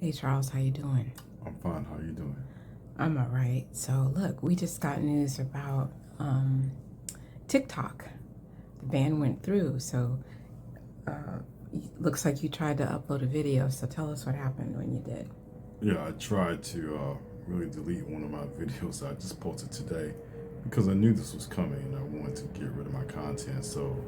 Hey Charles, how you doing? I'm fine. How you doing? I'm all right. So look, we just got news about TikTok. The ban went through, so uh, looks like you tried to upload a video. So tell us what happened when you did. Yeah, I tried to really delete one of my videos I just posted today because I knew this was coming and I wanted to get rid of my content. So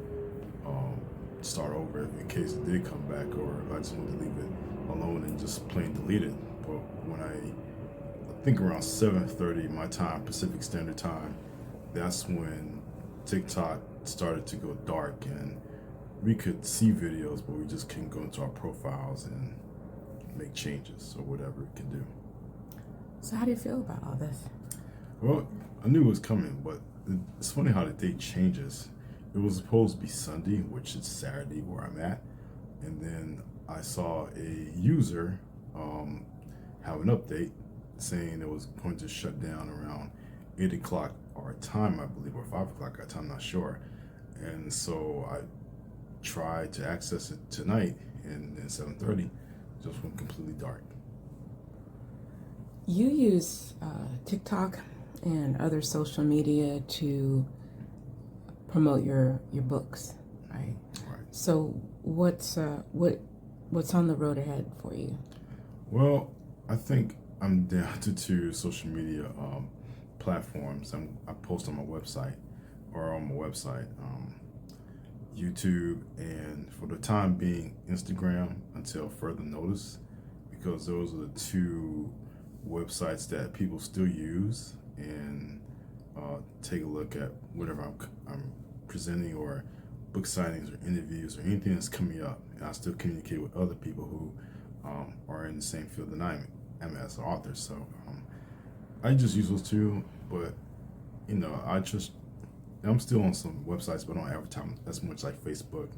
um, start over in case it did come back, or I just wanted to leave it alone and just plain delete it. But when I think around 7:30 my time, Pacific Standard Time, that's when TikTok started to go dark and we could see videos, but we just couldn't go into our profiles and make changes or whatever it can do. So how do you feel about all this? Well, I knew it was coming, but it's funny how the date changes. It was supposed to be Sunday, which is Saturday where I'm at, and then I saw a user um, have an update saying it was going to shut down around 8 o'clock our time, I believe, or 5 o'clock our time, not sure. And so I tried to access it tonight, and then 7:30 just went completely dark. You use TikTok and other social media to promote your books, right? Right. So what's on the road ahead for you? Well, I think I'm down to two social media platforms. I post on my website or on my website, YouTube, and for the time being, Instagram until further notice, because those are the two websites that people still use and take a look at whatever I'm presenting, or book signings or interviews or anything that's coming up. And I still communicate with other people who are in the same field that am as an author. So I just use those two, but I'm still on some websites, but I don't advertise as much like Facebook.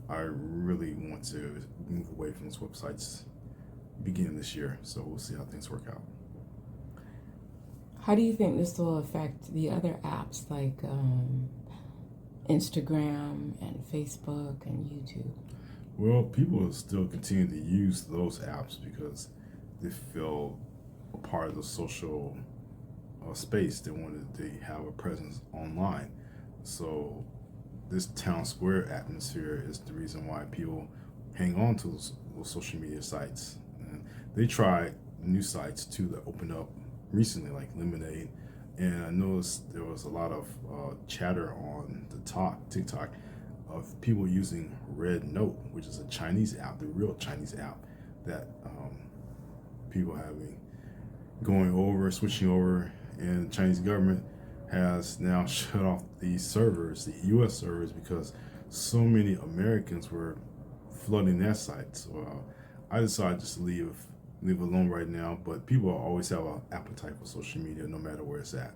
I really want to move away from those websites beginning this year, so we'll see how things work out. How do you think this will affect the other apps like Instagram and Facebook and YouTube? Well, people will still continue to use those apps because they feel a part of the social space. They have a presence online. So this town square atmosphere is the reason why people hang on to those social media sites. And they tried new sites too that opened up recently, like Lemonade. And I noticed there was a lot of chatter on the TikTok of people using Red Note, which is a Chinese app, the real Chinese app that people having going over, switching over, and the Chinese government has now shut off the servers, the U.S. servers, because so many Americans were flooding that site. So I decided just to leave it alone right now. But people always have an appetite for social media, no matter where it's at.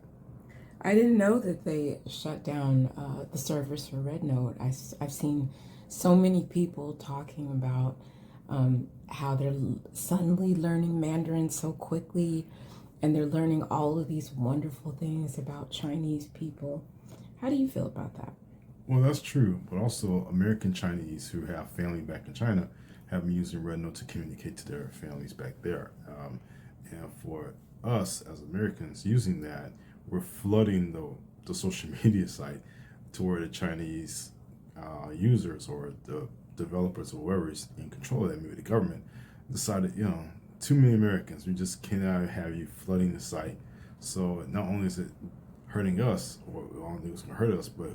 I didn't know that they shut down the servers for RedNote. I've seen so many people talking about how they're suddenly learning Mandarin so quickly and they're learning all of these wonderful things about Chinese people. How do you feel about that? Well, that's true, but also American Chinese who have family back in China have been using Red Note to communicate to their families back there. And for us as Americans using that, we're flooding the social media site to where the Chinese users or the developers or whoever is in control of that, maybe the government, decided, too many Americans, we just cannot have you flooding the site. So not only is it hurting us, or I don't think it's going to hurt us, but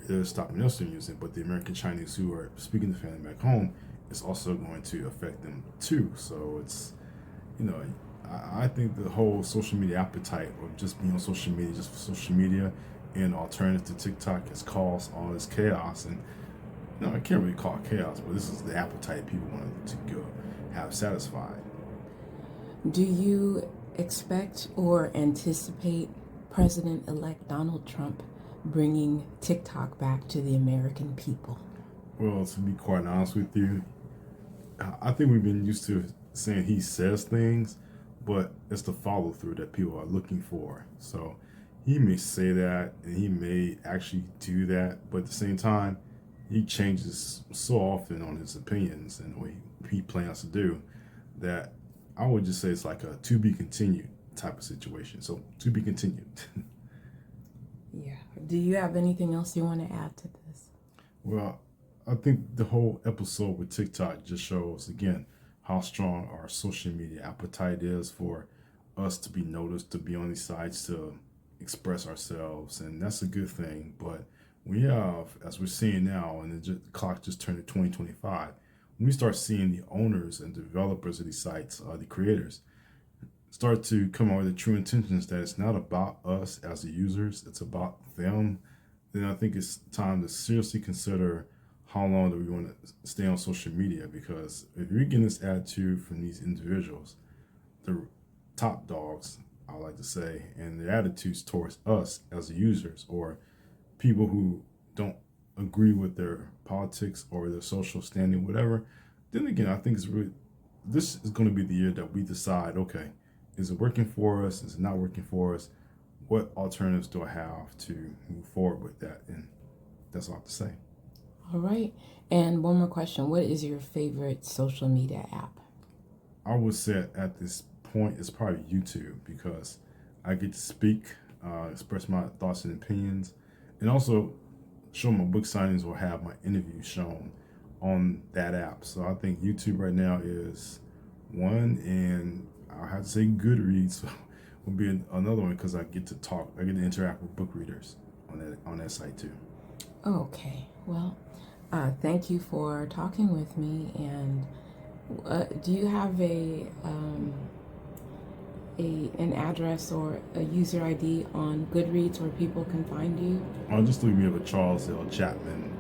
they're stopping us from using it, but the American Chinese who are speaking to family back home, is also going to affect them too. So it's, you know, I think the whole social media appetite of just being on social media, just for social media, and alternative to TikTok has caused all this chaos. And I can't really call it chaos, but this is the appetite people wanted to go have satisfied. Do you expect or anticipate President elect Donald Trump bringing TikTok back to the American people? Well, to be quite honest with you, I think we've been used to saying he says things, but it's the follow through that people are looking for. So he may say that and he may actually do that, but at the same time, he changes so often on his opinions and what he plans to do that I would just say it's like a to be continued type of situation. So to be continued. Yeah. Do you have anything else you want to add to this? Well, I think the whole episode with TikTok just shows again how strong our social media appetite is for us to be noticed, to be on these sites, to express ourselves, and that's a good thing. But we have, as we're seeing now, and the clock just turned to 2025, when we start seeing the owners and developers of these sites, the creators, start to come out with the true intentions that it's not about us as the users, it's about them, then I think it's time to seriously consider how long do we want to stay on social media. Because if you're getting this attitude from these individuals, the top dogs, I like to say, and their attitudes towards us as the users or people who don't agree with their politics or their social standing, whatever, then again, I think this is going to be the year that we decide, okay, is it working for us? Is it not working for us? What alternatives do I have to move forward with that? And that's all I have to say. All right. And one more question. What is your favorite social media app? I would say at this point, it's probably YouTube because I get to speak, express my thoughts and opinions, and also show my book signings or have my interviews shown on that app. So I think YouTube right now is one, and I have to say Goodreads will be another one because I get to talk, I get to interact with book readers on that site too. Okay. Well, thank you for talking with me. And do you have an address or a user ID on Goodreads where people can find you? I'll just leave me with Charles L. Chapman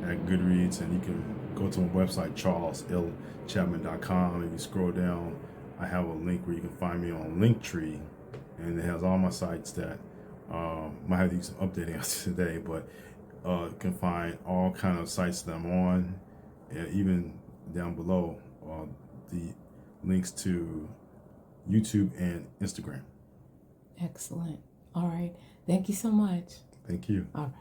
at Goodreads, and you can go to my website, charleslchapman.com. If you scroll down, I have a link where you can find me on Linktree, and it has all my sites that might have to do some updating today, but you can find all kind of sites that I'm on, and even down below the links to YouTube and Instagram. Excellent. All right. Thank you so much. Thank you. All right.